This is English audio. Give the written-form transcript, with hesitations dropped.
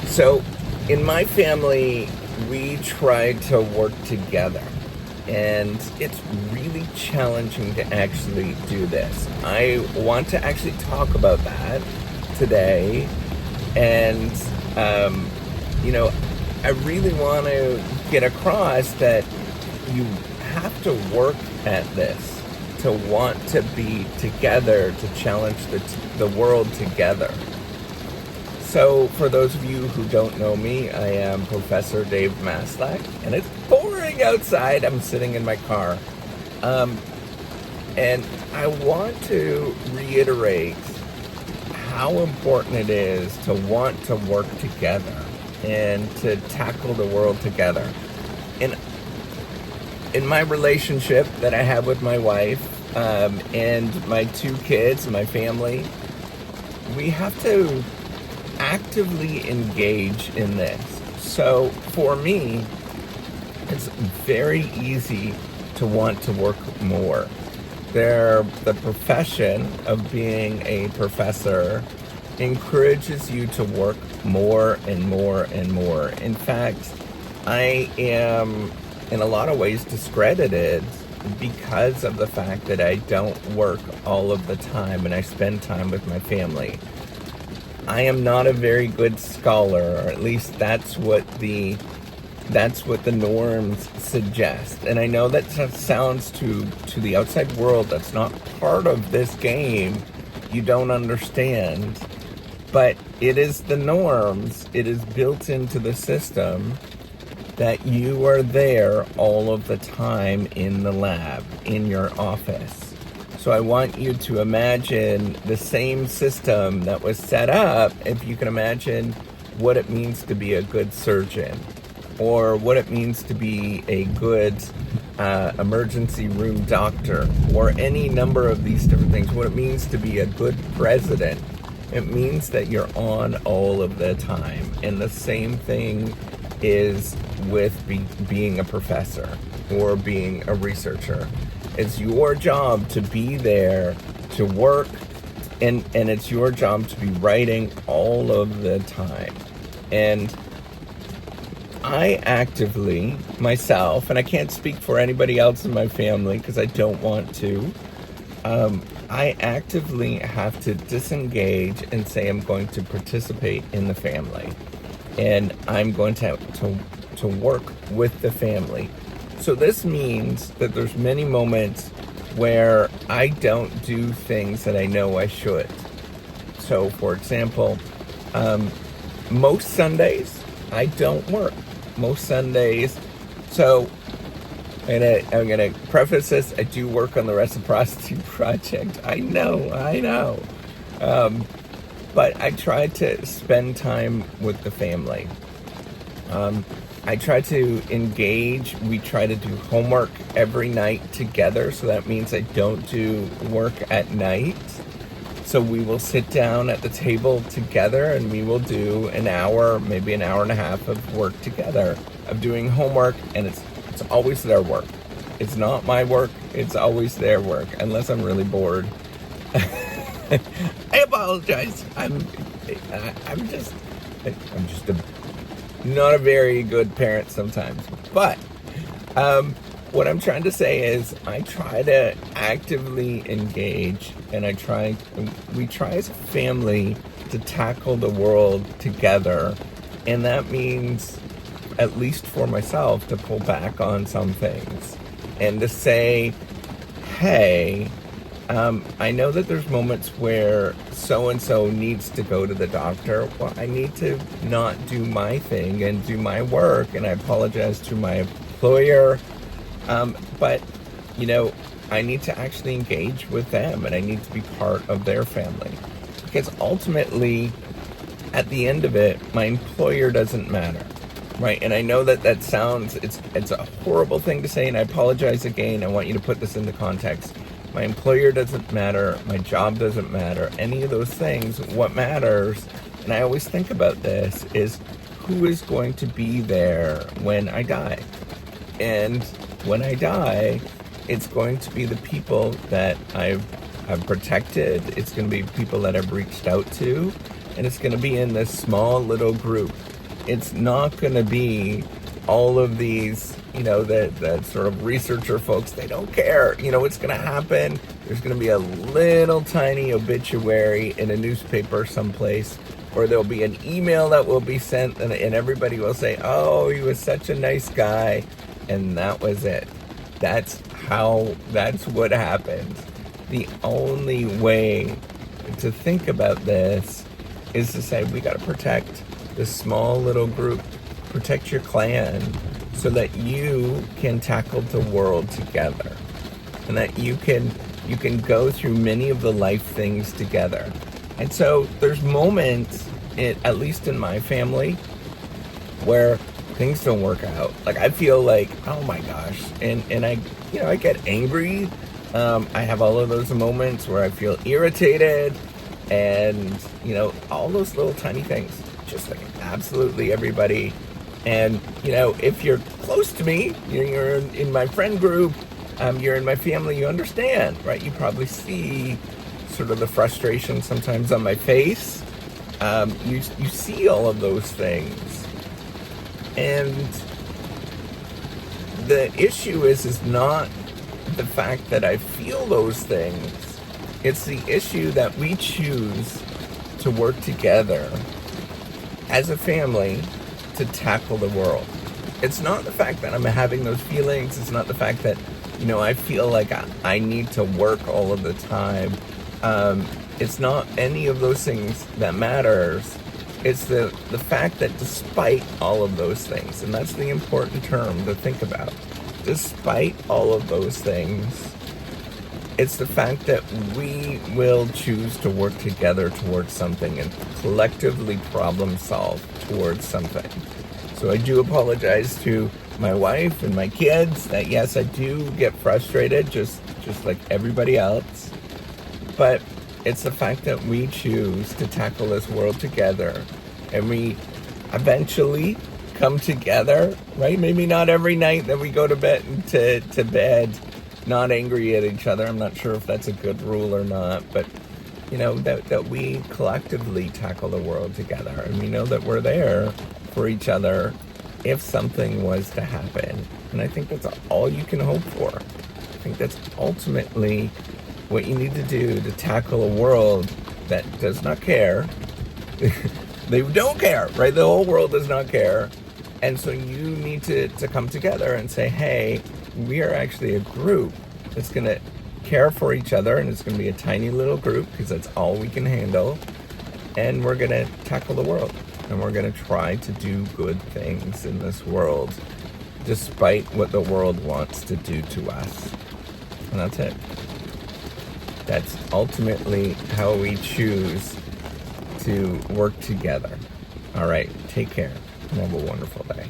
So, in my family, we try to work together, and it's really challenging to actually do this. I want to actually talk about that today, and um, you know, I really want to get across that you have to work at this to want to be together, to challenge the world together. So, for those of you who don't know me, I am Professor Dave Maslak, and it's boring outside. I'm sitting in my car. Um, and I want to reiterate how important it is to want to work together and to tackle the world together. And in my relationship that I have with my wife and my two kids, my family, we have to actively engage in this. So for me, it's very easy to want to work more. The profession of being a professor encourages you to work more and more and more. In fact, I am in a lot of ways discredited because of the fact that I don't work all of the time and I spend time with my family. I am not a very good scholar, or at least that's what the norms suggest. And I know that sounds to the outside world that's not part of this game. You don't understand, but it is the norms. It is built into the system that you are there all of the time in the lab, in your office. So I want you to imagine the same system that was set up, if you can imagine what it means to be a good surgeon, or what it means to be a good emergency room doctor, or any number of these different things, what it means to be a good president. It means that you're on all of the time. And the same thing is with being a professor or being a researcher. It's your job to be there, to work, and it's your job to be writing all of the time. And I actively, myself, and I can't speak for anybody else in my family because I don't want to, I actively have to disengage and say I'm going to participate in the family. And I'm going to work with the family. So this means that there's many moments where I don't do things that I know I should. So, for example, most Sundays, I don't work. Most Sundays. So, I'm gonna preface this, I do work on the Reciprocity Project. I know. But I try to spend time with the family. I try to engage. We try to do homework every night together. So that means I don't do work at night. So we will sit down at the table together and we will do an hour, maybe an hour and a half of work together, of doing homework. And it's always their work. It's not my work. It's always their work, unless I'm really bored. I apologize. I'm just not a very good parent sometimes. But what I'm trying to say is I try to actively engage, and we try as a family to tackle the world together. And that means, at least for myself, to pull back on some things and to say, hey, I know that there's moments where so-and-so needs to go to the doctor. Well, I need to not do my thing and do my work, and I apologize to my employer. But, I need to actually engage with them, and I need to be part of their family. Because ultimately, at the end of it, my employer doesn't matter, right? And I know that sounds, it's a horrible thing to say, and I apologize again. I want you to put this into context. My employer doesn't matter. My job doesn't matter. Any of those things. What matters, and I always think about this, is who is going to be there when I die. And when I die, it's going to be the people that I've protected. It's going to be people that I've reached out to. And it's going to be in this small little group. it's not going to be all of these, the sort of researcher folks. They don't care. What's going to happen? There's going to be a little tiny obituary in a newspaper someplace, or there'll be an email that will be sent, and everybody will say, oh, he was such a nice guy, and that was it. That's what happened. The only way to think about this is to say, we got to protect this small little group, protect your clan, so that you can tackle the world together, and that you can go through many of the life things together. And so there's moments, at least in my family, where things don't work out. Like, I feel like, oh my gosh, and I get angry. I have all of those moments where I feel irritated, and all those little tiny things, just like absolutely everybody. And if you're close to me, you're in my friend group, you're in my family, you understand, right? You probably see sort of the frustration sometimes on my face. You see all of those things, and the issue is not the fact that I feel those things. It's the issue that we choose to work together as a family to tackle the world. It's not the fact that I'm having those feelings. It's not the fact that, I feel like I need to work all of the time. It's not any of those things that matters. It's the fact that despite all of those things, and that's the important term to think about, despite all of those things, it's the fact that we will choose to work together towards something and collectively problem solve towards something. So I do apologize to my wife and my kids that, yes, I do get frustrated just like everybody else. But it's the fact that we choose to tackle this world together, and we eventually come together, right? Maybe not every night that we go to bed not angry at each other. I'm not sure if that's a good rule or not, but that we collectively tackle the world together, and we know that we're there for each other if something was to happen. And I think that's all you can hope for. I think that's ultimately what you need to do to tackle a world that does not care. They don't care, right? The whole world does not care. And so you need to come together and say, hey, we are actually a group that's going to care for each other, and it's going to be a tiny little group because that's all we can handle. And we're going to tackle the world, and we're going to try to do good things in this world despite what the world wants to do to us. And that's it. That's ultimately how we choose to work together. All right, take care and have a wonderful day.